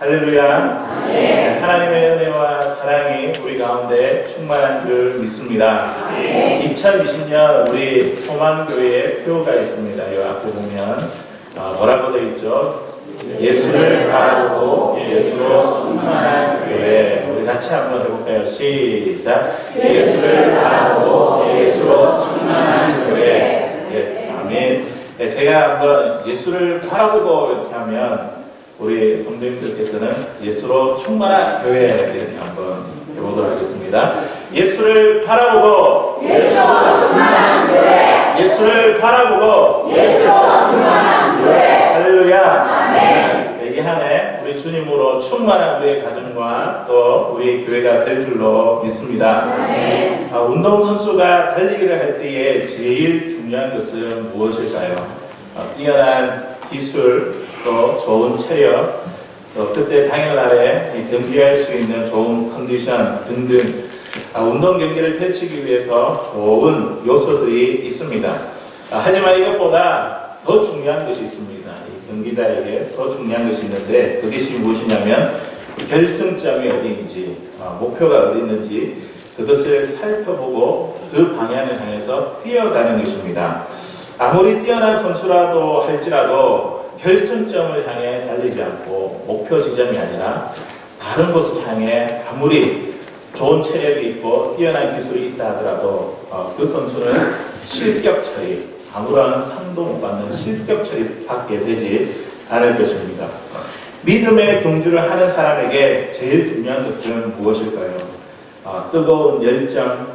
할렐루야. 네. 하나님의 은혜와 사랑이 우리 가운데 충만한 줄 믿습니다. 네. 2020년 우리 소망교회에 표가 있습니다. 이 앞에 보면 뭐라고 되어 있죠? 예수를 바라보고 예수로 충만한 교회. 우리 같이 한번 해볼까요? 시작. 예수를 바라보고 예수로 충만한 교회. 예, 아멘. 네, 제가 한번 예수를 바라보고 이렇게 하면 우리 성도님들께서는 예수로 충만한 교회 이렇게 한번 해보도록 하겠습니다. 예수를 바라보고 예수로 충만한 교회. 예수를 바라보고 예수로 충만한 교회. 할렐루야. 아멘. 이 한해 우리 주님으로 충만한 우리의 가정과 또 우리 교회가 될 줄로 믿습니다. 아멘. 운동선수가 달리기를 할 때에 제일 중요한 것은 무엇일까요? 뛰어난 기술, 또 좋은 체력, 또 그때 당일날에 경기할 수 있는 좋은 컨디션 등등 운동 경기를 펼치기 위해서 좋은 요소들이 있습니다. 하지만 이것보다 더 중요한 것이 있습니다. 이 경기자에게 더 중요한 것이 있는데 그것이 무엇이냐면 결승점이 어디인지, 목표가 어디 있는지 그것을 살펴보고 그 방향을 향해서 뛰어가는 것입니다. 아무리 뛰어난 선수라도 할지라도 결승점을 향해 달리지 않고 목표 지점이 아니라 다른 곳을 향해 아무리 좋은 체력이 있고 뛰어난 기술이 있다 하더라도 그 선수는 실격 처리, 아무런 상도 못 받는 실격 처리 받게 되지 않을 것입니다. 믿음의 경주를 하는 사람에게 제일 중요한 것은 무엇일까요? 뜨거운 열정,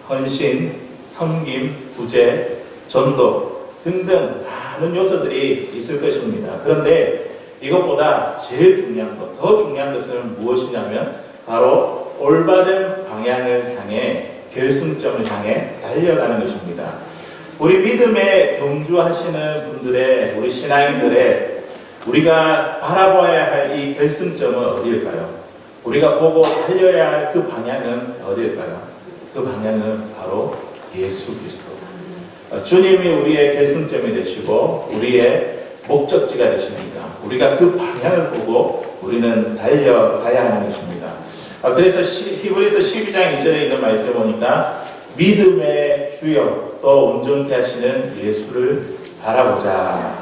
헌신, 섬김, 구제, 전도 등등 많은 요소들이 있을 것입니다. 그런데 이것보다 제일 중요한 것, 더 중요한 것은 무엇이냐면 바로 올바른 방향을 향해 결승점을 향해 달려가는 것입니다. 우리 믿음에 경주하시는 분들의, 우리 신앙인들의 우리가 바라봐야 할 이 결승점은 어디일까요? 우리가 보고 달려야 할 그 방향은 어디일까요? 그 방향은 바로 예수 그리스도. 주님이 우리의 결승점이 되시고 우리의 목적지가 되십니다. 우리가 그 방향을 보고 우리는 달려가야 하는 것입니다. 그래서 히브리서 12장 2절에 있는 말씀을 보니까 믿음의 주여 또 온전케 하시는 예수를 바라보자.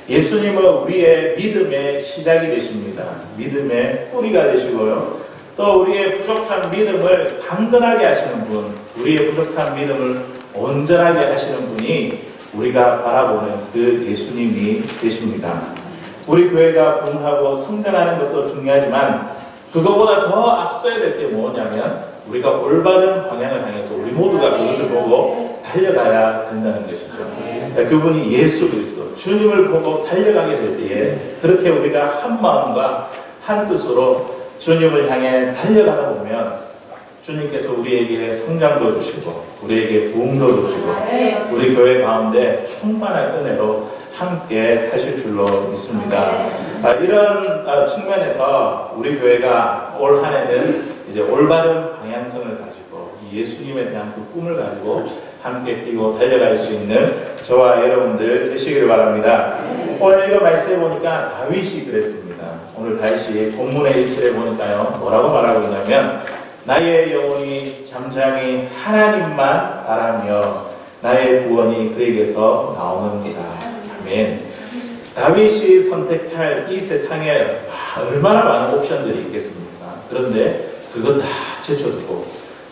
예수님은 우리의 믿음의 시작이 되십니다. 믿음의 뿌리가 되시고요. 또 우리의 부족한 믿음을 강건하게 하시는 분, 우리의 부족한 믿음을 온전하게 하시는 분이 우리가 바라보는 그 예수님이 되십니다. 우리 교회가 부흥하고 성장하는 것도 중요하지만 그거보다 더 앞서야 될 게 뭐냐면 우리가 올바른 방향을 향해서 우리 모두가 그것을 보고 달려가야 된다는 것이죠. 그분이 예수 그리스도, 주님을 보고 달려가게 될 때에 그렇게 우리가 한 마음과 한 뜻으로 주님을 향해 달려가다 보면 주님께서 우리에게 성장도 주시고 우리에게 부흥도 주시고 우리 교회 가운데 충만한 은혜로 함께 하실 줄로 믿습니다. 이런 측면에서 우리 교회가 올 한 해는 이제 올바른 방향성을 가지고 예수님에 대한 그 꿈을 가지고 함께 뛰고 달려갈 수 있는 저와 여러분들 되시기를 바랍니다. 오늘 이거 말씀해 보니까 다윗이 그랬습니다. 오늘 다윗이 본문의 1절에 보니까요 뭐라고 말하고 있냐면 나의 영혼이 잠잠히 하나님만 바라며 나의 구원이 그에게서 나오는구나. 아멘. 다윗이 선택할 이 세상에 얼마나 많은 옵션들이 있겠습니까? 그런데 그거 다 제쳐두고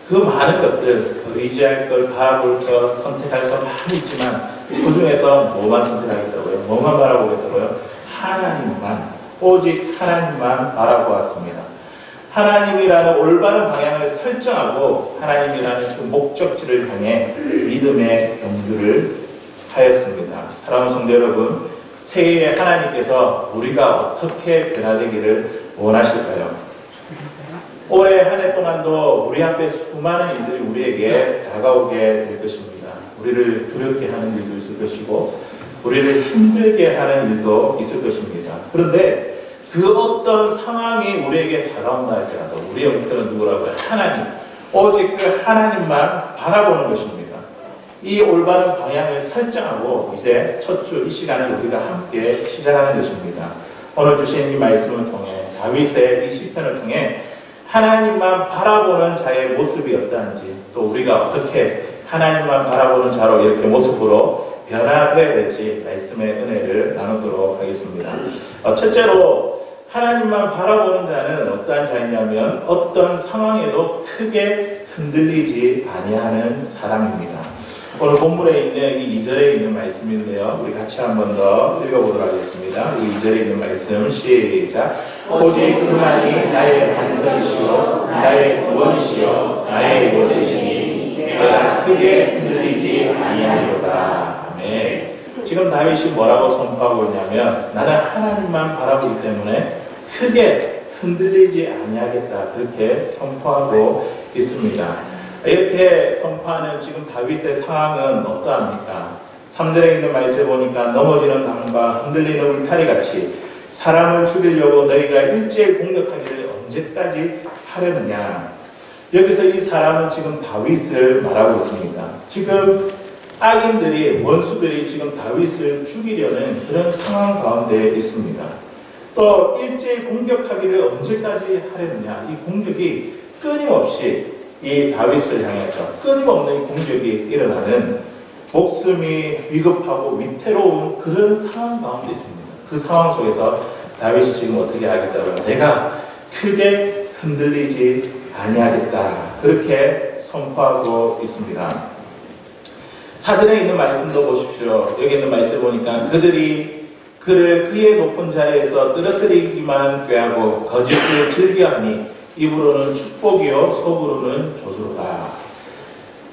그 많은 것들, 의지할 걸, 바라볼 것, 선택할 것 많이 있지만 그 중에서 뭐만 선택하겠다고요? 뭐만 바라보겠다고요? 하나님만, 오직 하나님만 바라보았습니다. 하나님이라는 올바른 방향을 설정하고 하나님이라는 그 목적지를 향해 믿음의 경주를 하였습니다. 사랑하는 성도 여러분, 새해에 하나님께서 우리가 어떻게 변화되기를 원하실까요? 올해 한 해 동안도 우리 앞에 수많은 일들이 우리에게 다가오게 될 것입니다. 우리를 두렵게 하는 일도 있을 것이고 우리를 힘들게 하는 일도 있을 것입니다. 그런데 그 어떤 상황이 우리에게 다가온다 할지라도 우리의 목표는 누구라고요? 하나님. 오직 그 하나님만 바라보는 것입니다. 이 올바른 방향을 설정하고 이제 첫 주 이 시간을 우리가 함께 시작하는 것입니다. 오늘 주신 이 말씀을 통해 다윗의 이 시편을 통해 하나님만 바라보는 자의 모습이 어떠한지, 또 우리가 어떻게 하나님만 바라보는 자로 이렇게 모습으로 변화되어야 될지 말씀의 은혜를 나누도록 하겠습니다. 첫째로 하나님만 바라보는 자는 어떠한 자이냐면 어떤 상황에도 크게 흔들리지 아니하는 사람입니다. 오늘 본문에 있는 이 2절에 있는 말씀인데요. 우리 같이 한 번 더 읽어보도록 하겠습니다. 이 2절에 있는 말씀 시작. 오직 그만이 나의 반석이시요 나의 구원이시요 나의 요새시니 내가 크게 흔들리지 아니하리로다. 아멘. 지금 다윗이 뭐라고 선포하고 있냐면 나는 하나님만 바라보기 때문에 크게 흔들리지 아니하겠다, 그렇게 선포하고 있습니다. 이렇게 선포하는 지금 다윗의 상황은 어떠합니까? 3절에 있는 말씀에 보니까 넘어지는 강과 흔들리는 울타리같이 사람을 죽이려고 너희가 일제히 공격하기를 언제까지 하려느냐. 여기서 이 사람은 지금 다윗을 말하고 있습니다. 지금 악인들이, 원수들이 지금 다윗을 죽이려는 그런 상황 가운데 있습니다. 또 일제히 공격하기를 언제까지 하려느냐. 이 공격이 끊임없이 이 다윗을 향해서 끊임없는 공격이 일어나는, 목숨이 위급하고 위태로운 그런 상황 가운데 있습니다. 그 상황 속에서 다윗이 지금 어떻게 하겠다고요? 내가 크게 흔들리지 아니하겠다, 그렇게 선포하고 있습니다. 사전에 있는 말씀도 보십시오. 여기 있는 말씀 보니까 그들이 그를 그의 높은 자리에서 떨어뜨리기만 꾀하고 거짓을 즐겨하니 입으로는 축복이요 속으로는 조소로다.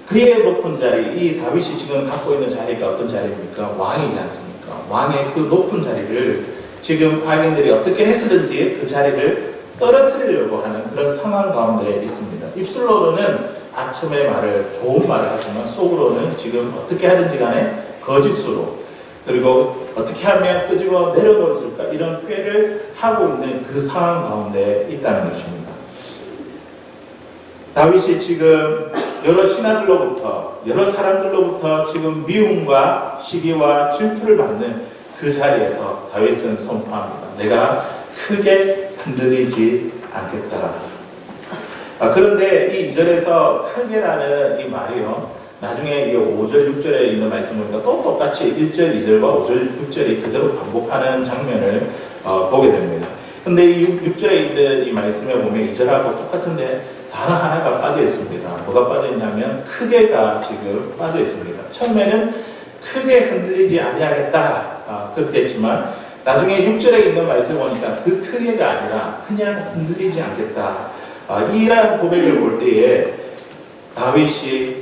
그의 높은 자리, 이 다윗이 지금 갖고 있는 자리가 어떤 자리입니까? 왕이지 않습니까? 왕의 그 높은 자리를 지금 악인들이 어떻게 해서든지 그 자리를 떨어뜨리려고 하는 그런 상황 가운데 있습니다. 입술로는 아첨의 말을, 좋은 말을 하지만 속으로는 지금 어떻게 하든지 간에 거짓으로, 그리고 어떻게 하면 끄집어 내려놓을 수 있을까, 이런 꾀를 하고 있는 그 상황 가운데 있다는 것입니다. 다윗이 지금 여러 신하들로부터, 여러 사람들로부터 지금 미움과 시기와 질투를 받는 그 자리에서 다윗은 선포합니다. 내가 크게 흔들리지 않겠다. 그런데 이 2절에서 크게라는 이 말이요, 나중에 이 5절, 6절에 있는 말씀을 보니까 또 똑같이 1절, 2절과 5절, 6절이 그대로 반복하는 장면을 보게 됩니다. 근데 이 6절에 있는 이 말씀에 보면 2절하고 똑같은데 단어 하나가 빠져 있습니다. 뭐가 빠져 있냐면 크게가 지금 빠져 있습니다. 처음에는 크게 흔들리지 아니하겠다, 그렇게 했지만 나중에 6절에 있는 말씀 보니까 그 크게가 아니라 그냥 흔들리지 않겠다. 이러한 고백을 볼 때에 다윗이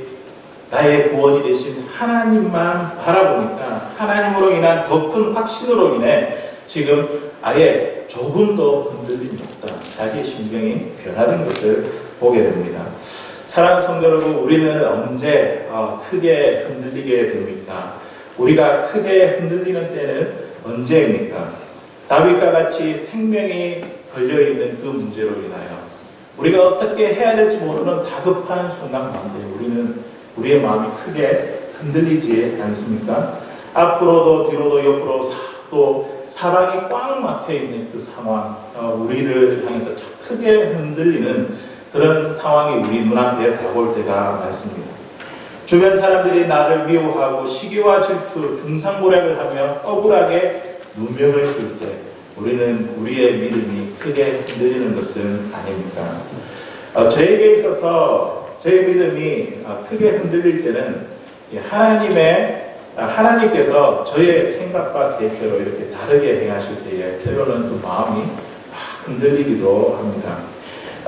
나의 구원이 되신 하나님만 바라보니까 하나님으로 인한 더 큰 확신으로 인해 지금 아예 조금도 흔들림이 없다, 자기의 심경이 변화된 것을 보게 됩니다. 사랑하는 성도 여러분, 우리는 언제 크게 흔들리게 됩니까? 우리가 크게 흔들리는 때는 언제입니까? 다윗과 같이 생명이 걸려있는 그 문제로 인하여 우리가 어떻게 해야 될지 모르는 다급한 순간 가운데 우리의 마음이 크게 흔들리지 않습니까? 앞으로도 뒤로도 옆으로 또 사방이 꽉 막혀있는 그 상황, 우리를 향해서 크게 흔들리는 그런 상황이 우리 눈앞에 다가올 때가 많습니다. 주변 사람들이 나를 미워하고 시기와 질투, 중상모략을 하며 억울하게 누명을 씌울 때 우리는 우리의 믿음이 크게 흔들리는 것은 아닙니까? 저에게 있어서 제 믿음이 크게 흔들릴 때는 하나님께서 저의 생각과 계획대로 이렇게 다르게 행하실 때에 때로는 그 마음이 흔들리기도 합니다.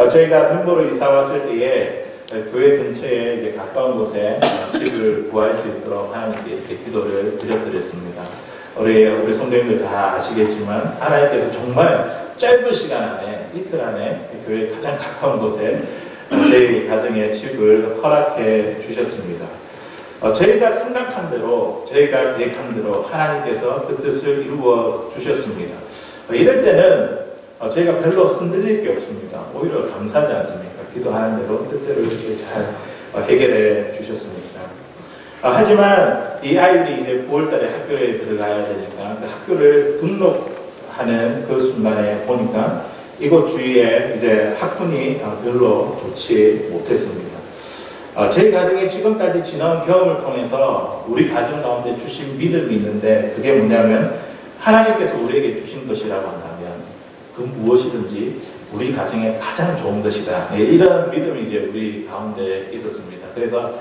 저희가 등보로 이사 왔을 때에 교회 근처에 이제 가까운 곳에 집을 구할 수 있도록 하나님께 이렇게 기도를 드렸습니다. 우리 성도님들 다 아시겠지만 하나님께서 정말 짧은 시간 안에, 이틀 안에 교회 가장 가까운 곳에 저희 가정의 집을 허락해 주셨습니다. 저희가 생각한 대로, 저희가 계획한 대로 하나님께서 그 뜻을 이루어 주셨습니다. 이럴 때는 저희가 별로 흔들릴 게 없습니다. 오히려 감사하지 않습니까? 기도하는 대로 뜻대로 이렇게 잘 해결해 주셨습니다. 하지만 이 아이들이 이제 9월달에 학교에 들어가야 되니까 그 학교를 등록하는 그 순간에 보니까 이곳 주위에 이제 학군이 별로 좋지 못했습니다. 저희 가정이 지금까지 지나온 경험을 통해서 우리 가정 가운데 주신 믿음이 있는데 그게 뭐냐면 하나님께서 우리에게 주신 것이라고 한다면 그 무엇이든지 우리 가정에 가장 좋은 것이다. 이런 믿음이 이제 우리 가운데 있었습니다. 그래서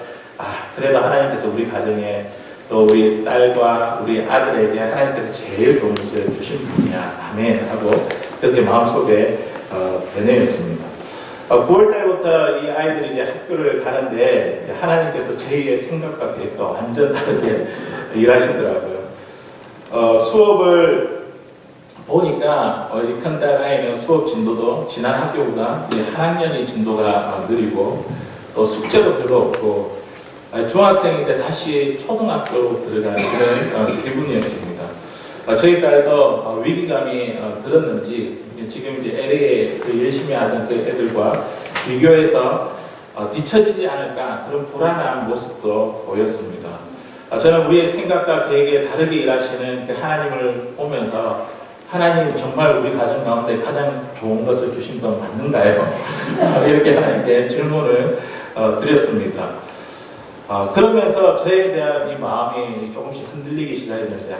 그래도 하나님께서 우리 가정에 또 우리 딸과 우리 아들에게 하나님께서 제일 좋은 것을 주신 분이야. 아멘 하고 그렇게 마음속에 변해였습니다. 9월 달부터 이 아이들이 이제 학교를 가는데 하나님께서 저희의 생각과 계획과 완전 다르게 일하시더라고요. 수업을 보니까 이 큰 딸 아이는 수업 진도도 지난 학교보다 한 학년의 진도가 느리고 또 숙제도 별로 없고 중학생인데 다시 초등학교로 들어가는 그런 기분이었습니다. 저희 딸도 위기감이 들었는지 지금 이제 LA에 열심히 하던 그 애들과 비교해서 뒤처지지 않을까 그런 불안한 모습도 보였습니다. 저는 우리의 생각과 계획에 다르게 일하시는 그 하나님을 보면서 하나님 정말 우리 가정 가운데 가장 좋은 것을 주신 건 맞는가요? 이렇게 하나님께 질문을 드렸습니다. 그러면서 저에 대한 이 마음이 조금씩 흔들리기 시작했는데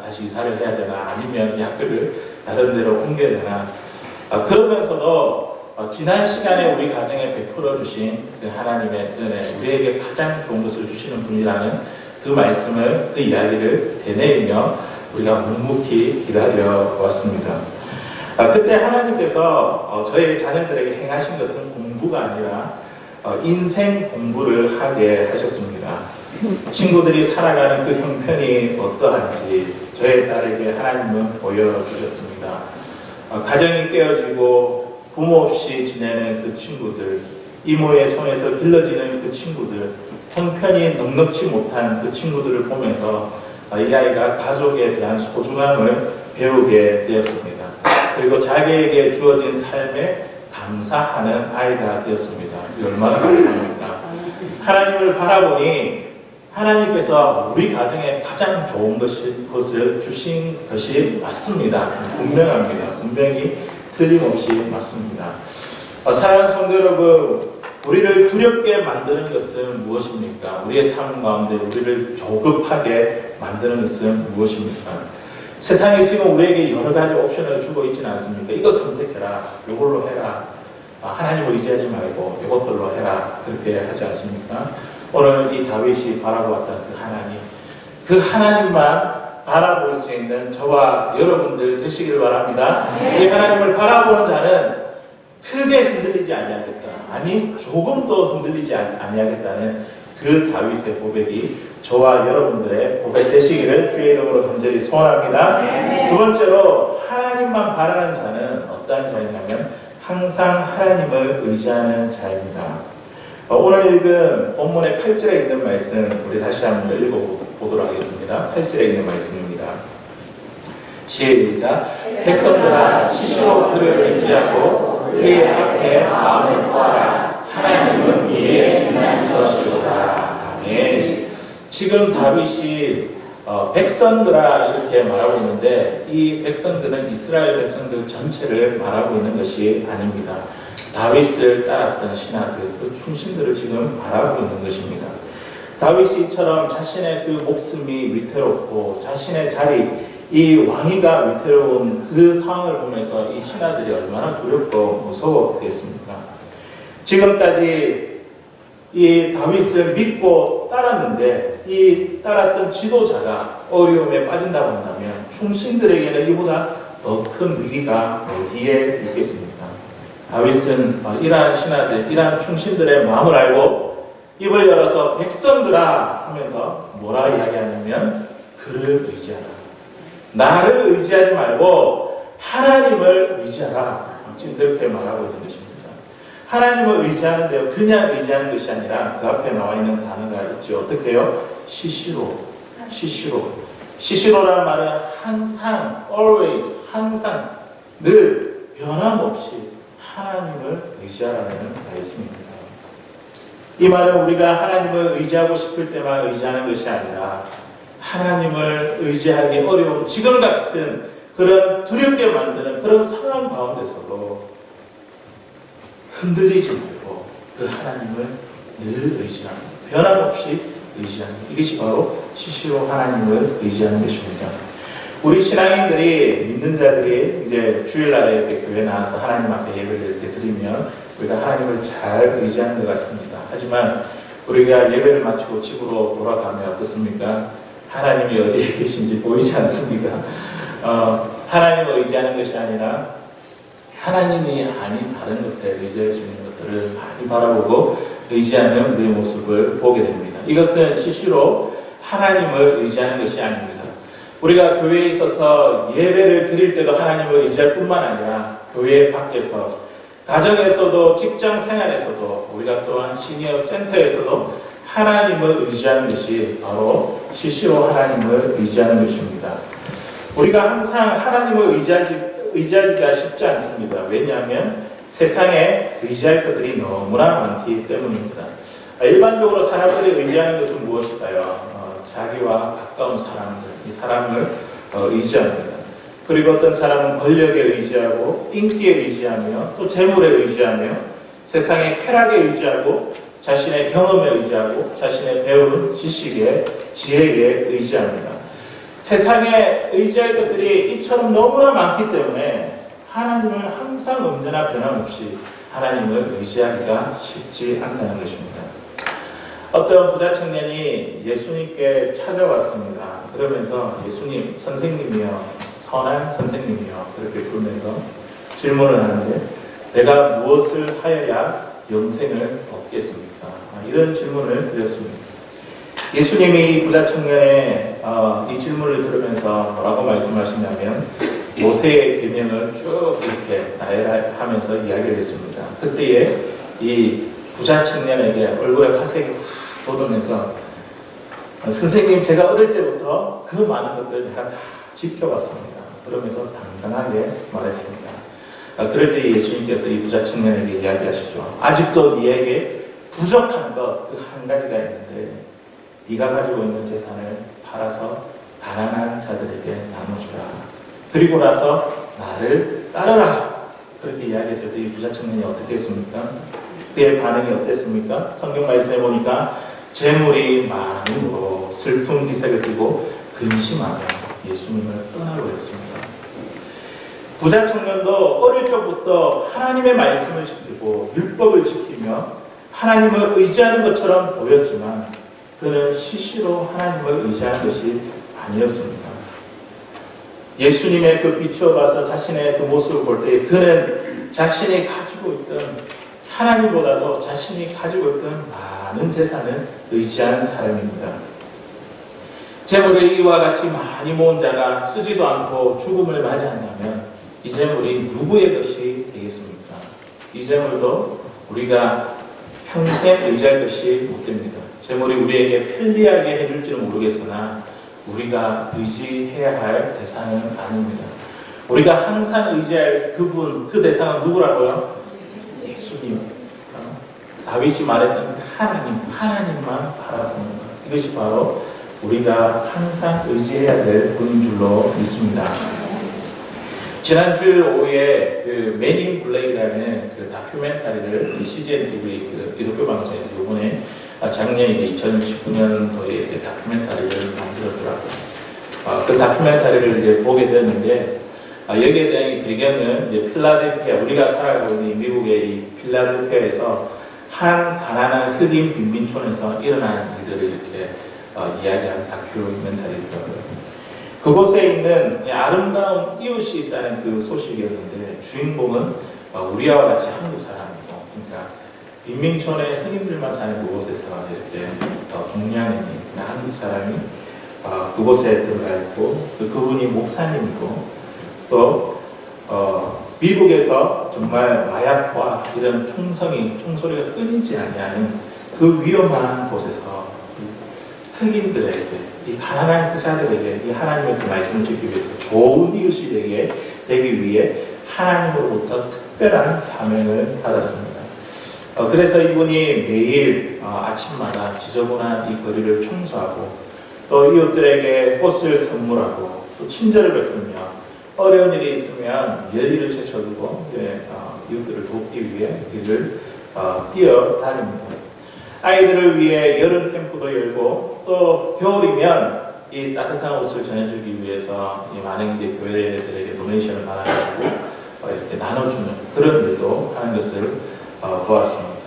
다시 이사를 해야 되나 아니면 이 학교를 다른 데로 옮겨야 되나 그러면서도 지난 시간에 우리 가정에 베풀어 주신 그 하나님의 은혜 우리에게 가장 좋은 것을 주시는 분이라는 그 말씀을 그 이야기를 되뇌이며 우리가 묵묵히 기다려 왔습니다. 그때 하나님께서 저희 자녀들에게 행하신 것은 공부가 아니라 인생 공부를 하게 하셨습니다. 친구들이 살아가는 그 형편이 어떠한지 저의 딸에게 하나님은 보여주셨습니다. 가정이 깨어지고 부모 없이 지내는 그 친구들, 이모의 손에서 길러지는 그 친구들, 형편이 넉넉지 못한 그 친구들을 보면서 이 아이가 가족에 대한 소중함을 배우게 되었습니다. 그리고 자기에게 주어진 삶에 감사하는 아이가 되었습니다. 얼마나 감사합니까? 하나님을 바라보니 하나님께서 우리 가정에 가장 좋은 것을 주신 것이 맞습니다. 분명합니다. 분명히 틀림없이 맞습니다. 사랑하는 성도 여러분, 우리를 두렵게 만드는 것은 무엇입니까? 우리의 삶 가운데 우리를 조급하게 만드는 것은 무엇입니까? 세상이 지금 우리에게 여러 가지 옵션을 주고 있지는 않습니까? 이거 선택해라, 이걸로 해라, 하나님을 의지하지 말고 이것들로 해라, 그렇게 하지 않습니까? 오늘 이 다윗이 바라보았던 그 하나님, 그 하나님만 바라볼 수 있는 저와 여러분들 되시길 바랍니다. 이 하나님을 바라보는 자는 크게 흔들리지 아니하겠다, 아니 조금도 흔들리지 아니하겠다는 그 다윗의 고백이 저와 여러분들의 고백 되시기를 주의 이름으로 간절히 소원합니다. 두 번째로 하나님만 바라는 자는 어떠한 자이냐면 항상 하나님을 의지하는 자입니다. 오늘 읽은 본문의 8절에 있는 말씀 우리 다시 한번 읽어보도록 하겠습니다. 8절에 있는 말씀입니다. 시작. 백성들아 스스로 그를 의지하고 그의 앞에 마음을 모아라. 하나님은 우리의 피난처시로다. 아멘. 지금 다윗이 백성들아 이렇게 말하고 있는데 이 백성들은 이스라엘 백성들 전체를 말하고 있는 것이 아닙니다. 다윗을 따랐던 신하들, 그 충신들을 지금 말하고 있는 것입니다. 다윗이 이처럼 자신의 그 목숨이 위태롭고 자신의 자리, 이 왕위가 위태로운 그 상황을 보면서 이 신하들이 얼마나 두렵고 무서웠겠습니까? 지금까지 이 다윗을 믿고 따랐는데 이 따랐던 지도자가 어려움에 빠진다고 한다면 충신들에게는 이보다 더 큰 위기가 어디에 있겠습니까? 다윗은 이러한 신하들, 이러한 충신들의 마음을 알고 입을 열어서 백성들아 하면서 뭐라 이야기하냐면 그를 의지하라. 나를 의지하지 말고 하나님을 의지하라. 지금 그렇게 말하고 있는 것입니다. 하나님을 의지하는데요, 그냥 의지하는 것이 아니라 그 앞에 나와 있는 단어가 있죠. 어떻게 해요? 시시로. 시시로라는 말은 항상, always, 항상, 늘 변함없이 하나님을 의지하라는 말씀입니다. 이 말은 우리가 하나님을 의지하고 싶을 때만 의지하는 것이 아니라 하나님을 의지하기 어려운 지금 같은 그런 두렵게 만드는 그런 상황 가운데서도 흔들리지 말고 그 하나님을 늘 의지하는, 변함없이 의지하는, 이것이 바로 시시로 하나님을 의지하는 것입니다. 우리 신앙인들이, 믿는 자들이 이제 주일날에 이렇게 교회 나와서 하나님 앞에 예배를 이렇게 드리면 우리가 하나님을 잘 의지하는 것 같습니다. 하지만 우리가 예배를 마치고 집으로 돌아가면 어떻습니까? 하나님이 어디에 계신지 보이지 않습니까? 하나님을 의지하는 것이 아니라 하나님이 아닌 다른 것에 의지할 수 있는 것들을 많이 바라보고 의지하는 우리의 모습을 보게 됩니다. 이것은 시시로 하나님을 의지하는 것이 아닙니다. 우리가 교회에 있어서 예배를 드릴 때도 하나님을 의지할 뿐만 아니라 교회 밖에서, 가정에서도, 직장 생활에서도, 우리가 또한 시니어 센터에서도 하나님을 의지하는 것이 바로 시시로 하나님을 의지하는 것입니다. 우리가 항상 하나님을 의지하기가 쉽지 않습니다. 왜냐하면 세상에 의지할 것들이 너무나 많기 때문입니다. 일반적으로 사람들이 의지하는 것은 무엇일까요? 자기와 가까운 사람들, 이 사람을 의지합니다. 그리고 어떤 사람은 권력에 의지하고, 인기에 의지하며, 또 재물에 의지하며, 세상의 쾌락에 의지하고, 자신의 경험에 의지하고, 자신의 배운 지식에, 지혜에 의지합니다. 세상에 의지할 것들이 이처럼 너무나 많기 때문에 하나님을 항상 언제나 변함없이 하나님을 의지하기가 쉽지 않다는 것입니다. 어떤 부자 청년이 예수님께 찾아왔습니다. 그러면서 예수님, 선생님이여, 선한 선생님이여, 그렇게 부르면서 질문을 하는데, 내가 무엇을 하여야 영생을 얻겠습니까? 이런 질문을 드렸습니다. 예수님이 이 부자 청년의 이 질문을 들으면서 뭐라고 말씀하시냐면, 모세의 계명을 쭉 이렇게 나열하면서 이야기를 했습니다. 그때에 이 부자 청년에게 얼굴에 화색이 확 돋으면서, 선생님, 제가 어릴 때부터 그 많은 것들을 제가 다 지켜봤습니다. 그러면서 당당하게 말했습니다. 그럴 때 예수님께서 이 부자 청년에게 이야기하시죠. 아직도 네에게 부족한 것 그 한 가지가 있는데, 네가 가지고 있는 재산을 팔아서 가난한 자들에게 나눠주라. 그리고 나서 나를 따르라. 그렇게 이야기했을 때 이 부자 청년이 어떻게 했습니까? 그의 반응이 어땠습니까? 성경 말씀에 보니까 재물이 많음으로 슬픈 기색을 띠고 근심하며 예수님을 떠나고 했습니다. 부자 청년도 어릴 적부터 하나님의 말씀을 지키고 율법을 지키며 하나님을 의지하는 것처럼 보였지만 그는 시시로 하나님을 의지하는 것이 아니었습니다. 예수님의 그 비추어 봐서 자신의 그 모습을 볼 때 그는 자신이 가지고 있던, 하나님보다도 자신이 가지고 있던 많은 재산을 의지하는 사람입니다. 재물을 이와 같이 많이 모은 자가 쓰지도 않고 죽음을 맞이한다면 이 재물이 누구의 것이 되겠습니까? 이 재물도 우리가 평생 의지할 것이 못 됩니다. 재물이 우리에게 편리하게 해줄지는 모르겠으나 우리가 의지해야 할 대상은 아닙니다. 우리가 항상 의지할 그분, 그 대상은 누구라고요? 예수님. 다윗이 말했던 하나님만 바라보는 것. 이것이 바로 우리가 항상 의지해야 될 분인 줄로 믿습니다. 지난 주일 오후에 그 맨 인 블랙이라는 그 다큐멘터리를 CGN TV 그 기독교 방송에서 이번에 작년 이제 2019년도에 다큐멘터리를 만들었더라고요. 그 다큐멘터리를 이제 보게 됐는데 여기에 대한 배경은 이제 필라델피아, 우리가 살아가고 있는 미국의 이 필라델피아에서 한 가난한 흑인 빈민촌에서 일어난 일들을 이렇게 이야기하는 다큐멘터리더라고요. 그곳에 있는 아름다운 이웃이 있다는 그 소식이었는데 주인공은 우리와 같이 한국 사람이고, 그러니까 빈민촌의 흑인들만 사는 그곳에서 이렇게 동양인이 한국 사람이 그곳에 들어가 있고 그분이 목사님이고 또 미국에서 정말 마약과 이런 총소리가 끊이지 않는 그 위험한 곳에서 흑인들에게, 이 가난한 그 자들에게 이 하나님의 그 말씀을 지키기 위해서 좋은 이웃이 되기 위해 하나님으로부터 특별한 사명을 받았습니다. 그래서 이분이 매일 아침마다 지저분한 이 거리를 청소하고 또 이웃들에게 꽃을 선물하고 또 친절을 베풀며 어려운 일이 있으면 열의를 제쳐두고 이웃들을 돕기 위해 길을 뛰어다닙니다. 아이들을 위해 여름 캠프도 열고 또 겨울이면 이 따뜻한 옷을 전해주기 위해서 이 많은 이제 교회들에게 도네이션을 받아가지고 이렇게 나눠주는 그런 일도 하는 것을 보았습니다.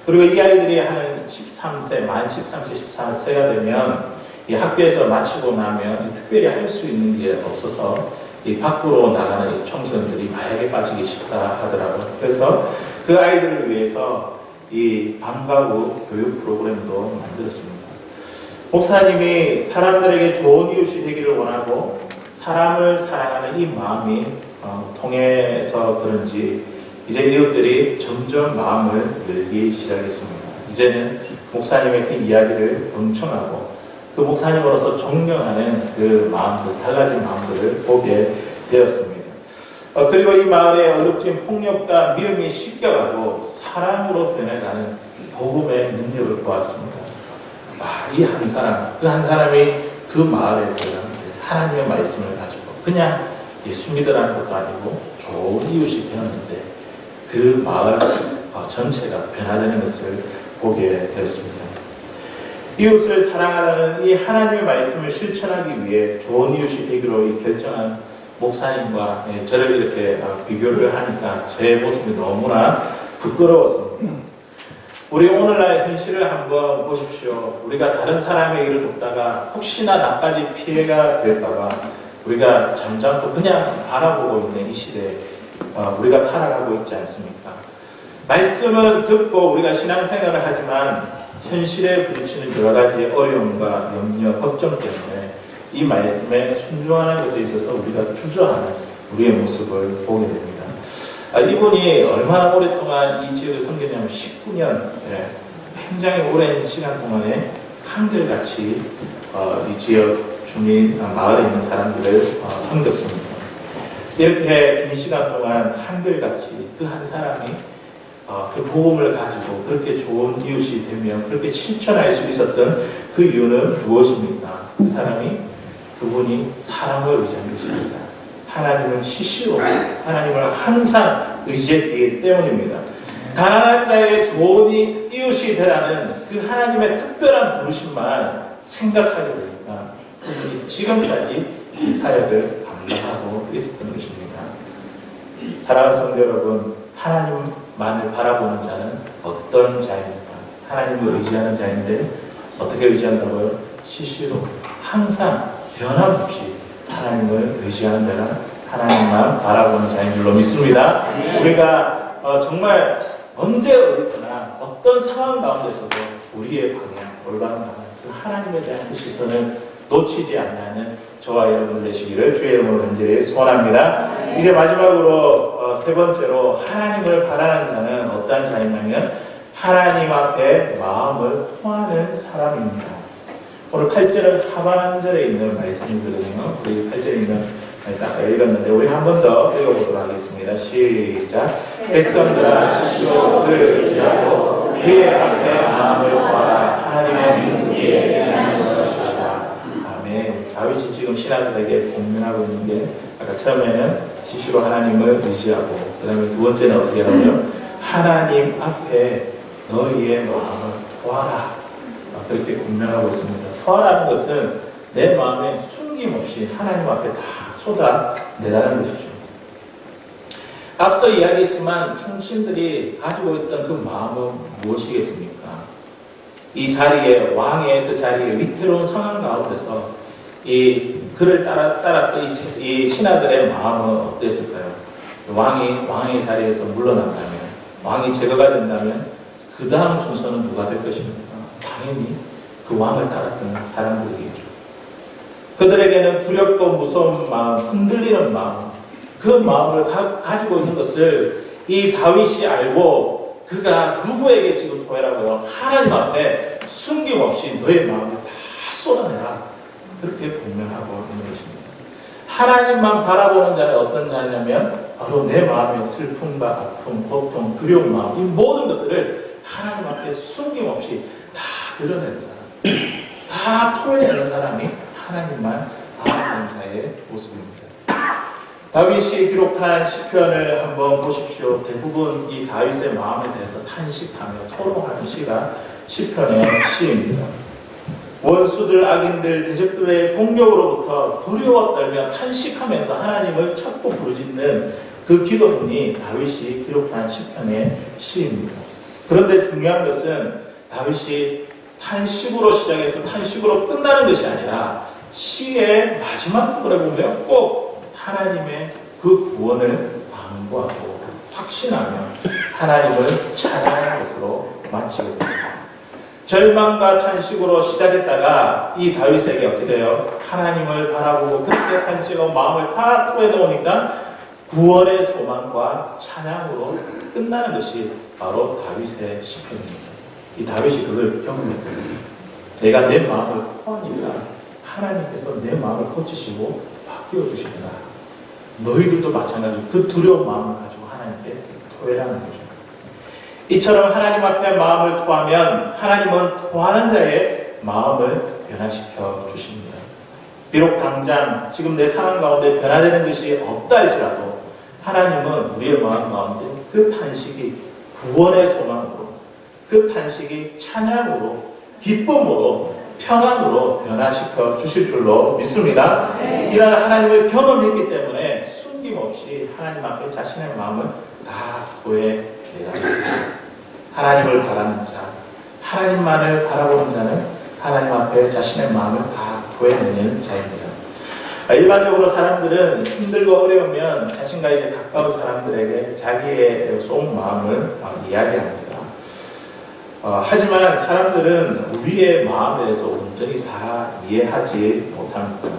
그리고 이 아이들이 한 13세, 만 13세, 14세가 되면 이 학교에서 마치고 나면 특별히 할 수 있는 게 없어서 이 밖으로 나가는 이 청소년들이 마약에 빠지기 쉽다 하더라고요. 그래서 그 아이들을 위해서 이 방과후 교육 프로그램도 만들었습니다. 목사님이 사람들에게 좋은 이웃이 되기를 원하고 사람을 사랑하는 이 마음이 통해서 그런지 이제 이웃들이 점점 마음을 열기 시작했습니다. 이제는 목사님의 그 이야기를 경청하고 그 목사님으로서 존경하는 그 마음들, 달라진 마음들을 보게 되었습니다. 그리고 이 마을의 얼룩진 폭력과 미움이 씻겨가고 사랑으로 변해가는 복음의 능력을 보았습니다. 이 한 사람, 그 한 사람이 그 마을에 들어간 하나님의 말씀을 가지고 그냥 예수 믿으라는 것도 아니고 좋은 이웃이 되었는데 그 마을 전체가 변화되는 것을 보게 되었습니다. 이웃을 사랑하라는 이 하나님의 말씀을 실천하기 위해 좋은 이웃이 되기로 결정한 목사님과 저를 이렇게 비교를 하니까 제 모습이 너무나 부끄러웠습니다. 우리 오늘날 현실을 한번 보십시오. 우리가 다른 사람의 일을 돕다가 혹시나 나까지 피해가 될까봐 우리가 잠잠도 그냥 바라보고 있는 이 시대에 우리가 살아가고 있지 않습니까? 말씀은 듣고 우리가 신앙생활을 하지만 현실에 부딪히는 여러 가지 어려움과 염려, 걱정 때문에 이 말씀에 순종하는 것에 있어서 우리가 주저하는 우리의 모습을 보게 됩니다. 이분이 얼마나 오랫동안 이 지역을 섬겼냐면 19년, 굉장히 오랜 시간 동안에 한결같이 이 지역 주민, 마을에 있는 사람들을 섬겼습니다. 이렇게 긴 시간 동안 한결같이 그 한 사람이 그 복음을 가지고 그렇게 좋은 이웃이 되며 그렇게 실천할 수 있었던 그 이유는 무엇입니까? 그 사람이 그분이 사람을 의지한 것입니다. 하나님을 시시로 하나님을 항상 의지했기 때문입니다. 가난한 자의 좋은 이웃이 되라는 그 하나님의 특별한 부르심만 생각하게 되니까 그분이 지금까지 이 사역을 감당하고 있었던 것입니다. 사랑하는 성도 여러분, 하나님만을 바라보는 자는 어떤 자입니까? 하나님을 의지하는 자인데 어떻게 의지한다고요? 시시로 항상 변함없이 하나님을 의지하는 자는 하나님만 바라보는 자인 줄로 믿습니다. 우리가 정말 언제 어디서나 어떤 상황 가운데서도 우리의 방향, 올바른 방향, 그 하나님에 대한 그 시선을 놓치지 않는 저와 여러분 되시기를 주의 이름으로 간절히 소원합니다. 이제 마지막으로 세 번째로 하나님을 바라는 자는 어떠한 자이냐면 하나님 앞에 마음을 통하는 사람입니다. 오늘 8절은 하반절에 있는 말씀이거든요. 우리 8절에 있는 말씀 아까 읽었는데 우리 한 번 더 읽어보도록 하겠습니다. 시작. 백성들아 스스로 그를 의지하고 그의 앞에 마음을 통하라. 하나님의 믿음 위에 일어나는 것이다. 아멘. 다윗이 지금 신하들에게 공면하고 있는 게 아까 처음에는 스스로 하나님을 의지하고 그 다음에 두 번째는 어떻게 하냐면 하나님 앞에 너희의 마음을 통하라. 그렇게 공면하고 있습니다. 통하라는 것은 내 마음에 숨김없이 하나님 앞에 다 쏟아내라는 것이죠. 앞서 이야기했지만 충신들이 가지고 있던 그 마음은 무엇이겠습니까? 이 자리에, 왕의 그 자리에 위태로운 상황 가운데서 이 그를 따랐던 이 신하들의 마음은 어땠을까요? 왕의 자리에서 물러난다면, 왕이 제거가 된다면 그 다음 순서는 누가 될 것입니까? 당연히 그 왕을 따랐던 사람들이겠죠. 그들에게는 두렵고 무서운 마음, 흔들리는 마음, 그 마음을 가지고 있는 것을 이 다윗이 알고 그가 누구에게 지금 토해라고요? 하나님 앞에 숨김없이 너의 마음을 다 쏟아내라. 그렇게 분명하고 있는 것입니다. 하나님만 바라보는 자는 어떤 자냐면 바로 내 마음의 슬픔과 아픔, 고통, 두려운 마음, 이 모든 것들을 하나님 앞에 숨김없이 다 드러내는 사람, 다 토해내는 사람이 하나님만 바라보는 자의 모습입니다. 다윗이 기록한 시편을 한번 보십시오. 대부분 이 다윗의 마음에 대해서 탄식하며 토로하는 시가 시편의 시입니다. 원수들, 악인들, 대적들의 공격으로부터 두려워 떨며 탄식하면서 하나님을 찾고 부르짖는 그 기도문이 다윗이 기록한 시편의 시입니다. 그런데 중요한 것은 다윗이 탄식으로 시작해서 탄식으로 끝나는 것이 아니라 시의 마지막 부분에 보면 꼭 하나님의 그 구원을 광고하고 확신하며 하나님을 찬양하는 것으로 마치게 됩니다. 절망과 탄식으로 시작했다가 이 다윗에게 어떻게 돼요? 하나님을 바라보고 그렇게 탄식하고 마음을 다 토해놓으니까 구원의 소망과 찬양으로 끝나는 것이 바로 다윗의 시편입니다. 이 다윗이 그걸 경험했거든요. 내가 내 마음을 토하니까 하나님께서 내 마음을 고치시고 바뀌어 주시구나. 너희들도 마찬가지로 그 두려운 마음을 가지고 하나님께 토해라는 거죠. 이처럼 하나님 앞에 마음을 토하면 하나님은 토하는 자의 마음을 변화시켜 주십니다. 비록 당장 지금 내 상황 가운데 변화되는 것이 없다 할지라도 하나님은 우리의 마음 가운데 그 탄식이 구원의 소망으로, 그 탄식이 찬양으로, 기쁨으로, 평안으로 변화시켜 주실 줄로 믿습니다. 이런 하나님을 경험했기 때문에 숨김없이 하나님 앞에 자신의 마음을 다 토해내라. 하나님을 바라는 자, 하나님만을 바라보는 자는 하나님 앞에 자신의 마음을 다 토해내는 자입니다. 일반적으로 사람들은 힘들고 어려우면 자신과 이제 가까운 사람들에게 자기의 속마음을 이야기합니다. 하지만 사람들은 우리의 마음에 대해서 온전히 다 이해하지 못합니다.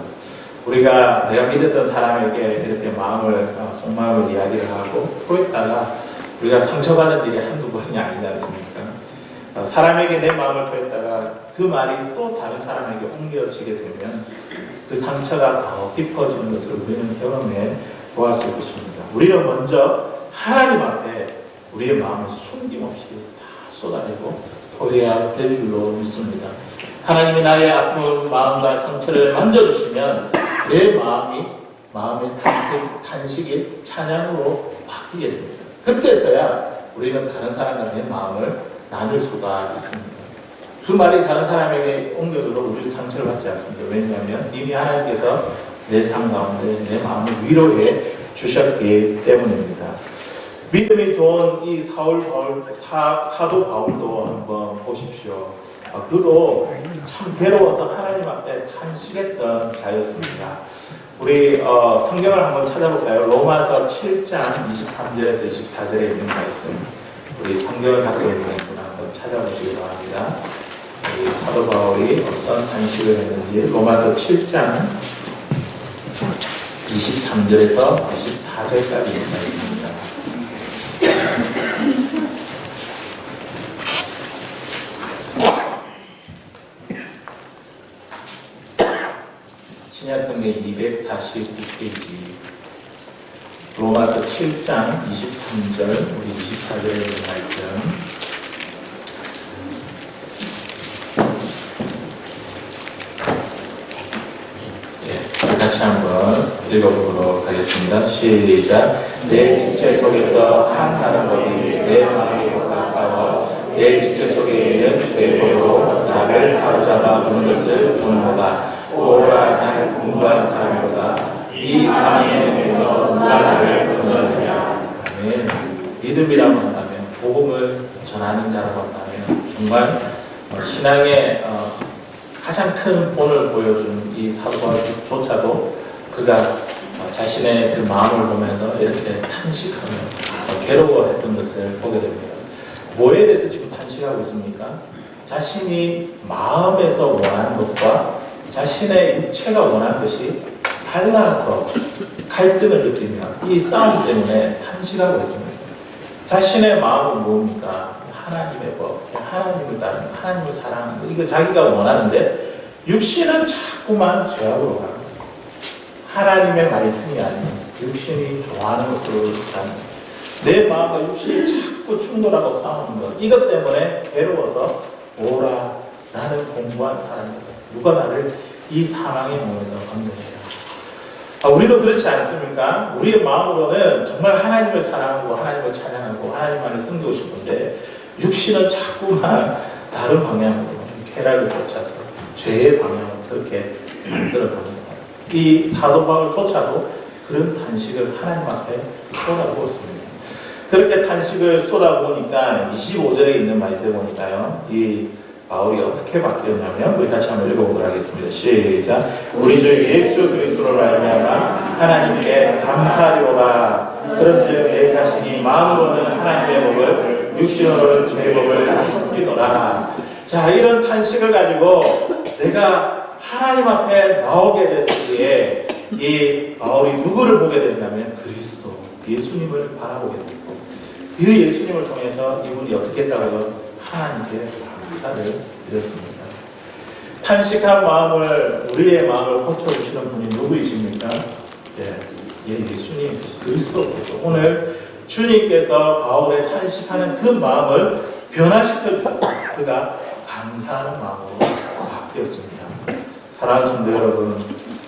우리가 내가 믿었던 사람에게 이렇게 마음을, 속마음을 이야기를 하고 토했다가 우리가 상처받는 일이 한두 번이 아니지 않습니까? 사람에게 내 마음을 토했다가 그 말이 또 다른 사람에게 옮겨지게 되면 그 상처가 더 깊어지는 것을 우리는 경험해 보았을 것입니다. 우리는 먼저 하나님 앞에 우리의 마음을 숨김없이 다 쏟아내고 토해야 될 줄로 믿습니다. 하나님이 나의 아픈 마음과 상처를 만져주시면 내 마음의 탄식이 찬양으로 바뀌게 됩니다. 그때서야 우리는 다른 사람과 내 마음을 나눌 수가 있습니다. 그 말이 다른 사람에게 옮겨져도 우리 상처를 받지 않습니다. 왜냐하면 이미 하나님께서 내 삶 가운데 내 마음을 위로해 주셨기 때문입니다. 믿음이 좋은 이 사도 바울도 한번 보십시오. 그도 참 괴로워서 하나님 앞에 탄식했던 자였습니다. 우리 성경을 한번 찾아볼까요? 로마서 7장 23절에서 24절에 있는 말씀. 우리 성경을 갖고 있는 분 한번 찾아보시기 바랍니다. 우리 사도 바울이 어떤 탄식을 했는지 로마서 7장 23절에서 24절까지 있는 말씀입니다. 신약성경 249페이지 로마서 7장 23절 우리 24절에 있는 말씀 같이 한번 읽어보도록 하겠습니다. 시작. 내 지체 속에서 한 다른 법이 내 마음과 싸워 내 지체 속에 있는 죄로 나를 사로잡아 보는 것을 보는도다. 오라 나는 공부한 사람이로다. 이 사람의 몸에서 누가 나를 건져내랴. 아멘. 믿음이라고 한다면, 복음을 전하는 자라고 한다면 정말 신앙의 가장 큰 본을 보여준 이 사도바울조차도 그가 자신의 그 마음을 보면서 이렇게 탄식하며 괴로워했던 것을 보게 됩니다. 뭐에 대해서 지금 탄식하고 있습니까? 자신이 마음에서 원하는 것과 자신의 육체가 원하는 것이 달라서 갈등을 느끼며 이 싸움 때문에 탄식하고 있습니다. 자신의 마음은 뭡니까? 하나님의 법, 하나님을 따르는, 하나님을 사랑하는 것, 이거 자기가 원하는데 육신은 자꾸만 죄악으로 가고 하나님의 말씀이 아닌 육신이 좋아하는 것으로 가는 내 마음과 육신이 자꾸 충돌하고 싸우는 것, 이것 때문에 괴로워서 오라 나는 공부한 사람이다. 누가 나를 이 사망의 몸에서 건져내라. 우리도 그렇지 않습니까? 우리의 마음으로는 정말 하나님을 사랑하고 하나님을 찬양하고 하나님만을 섬기고 싶은데 육신은 자꾸만 다른 방향으로 쾌락을 쫓아서 죄의 방향으로 그렇게 만들어갑니다. 이 사도 바울조차도 그런 탄식을 하나님 앞에 쏟아부었습니다. 그렇게 탄식을 쏟아부으니까 25절에 있는 말씀에 보니까요, 이 바울이 어떻게 바뀌었냐면 우리 같이 한번 읽어보도록 하겠습니다. 시작. 우리 주 예수 그리스도로 말미암아 하나님께 감사하리로다. 그런즉 내 자신이 마음으로는 하나님의 법을 육신으로는 죄의 법을 섬기노라. 자, 이런 탄식을 가지고 내가 하나님 앞에 나오게 됐을 때에 이 바울이 누구를 보게 됐냐면 그리스도 예수님을 바라보게 됐고, 그 예수님을 통해서 이분이 어떻게 했다고요? 하나님께 감사를 드렸습니다. 탄식한 마음을, 우리의 마음을 고쳐주시는 분이 누구이십니까? 예수님 그리스도께서 오늘 주님께서 바울의 탄식하는 그 마음을 변화시켜 주셔서 그가 감사하는 마음으로 바뀌었습니다. 사랑하는 성도 여러분,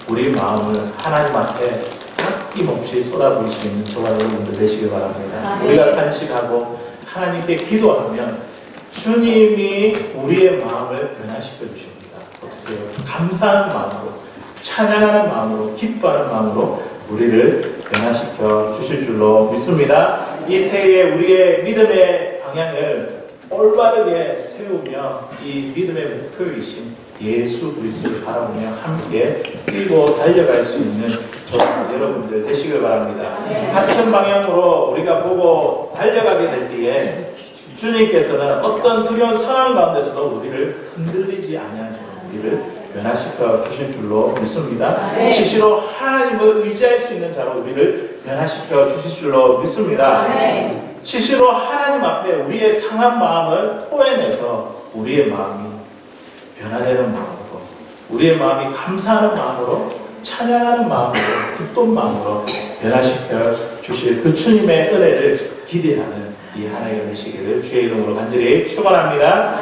우리 마음을 하나님 앞에 아낌없이 쏟아부을 수 있는 저와 여러분들 되시길 바랍니다. 우리가 탄식하고 하나님께 기도하면 주님이 우리의 마음을 변화시켜 주십니다. 어떻게 해요? 감사하는 마음으로, 찬양하는 마음으로, 기뻐하는 마음으로 우리를 변화시켜 주실 줄로 믿습니다. 이 새해 우리의 믿음의 방향을 올바르게 세우며 이 믿음의 목표이신 예수 그리스도를 바라보며 함께 뛰고 달려갈 수 있는 저와 여러분들 되시길 바랍니다. 같은 방향으로 우리가 보고 달려가게 될 때에 주님께서는 어떤 두려운 상황 가운데서도 우리를 흔들리지 아니하시고 우리를 변화시켜 주실 줄로 믿습니다. 시시로 하나님을 의지할 수 있는 자로 우리를 변화시켜 주실 줄로 믿습니다. 시시로 하나님 앞에 우리의 상한 마음을 토해내서 우리의 마음이 변화되는 마음으로, 우리의 마음이 감사하는 마음으로, 찬양하는 마음으로, 기쁜 마음으로 변화시켜 주실 그 주님의 은혜를 기대하는 이 한 해가 되시기를 주의 이름으로 간절히 축원합니다.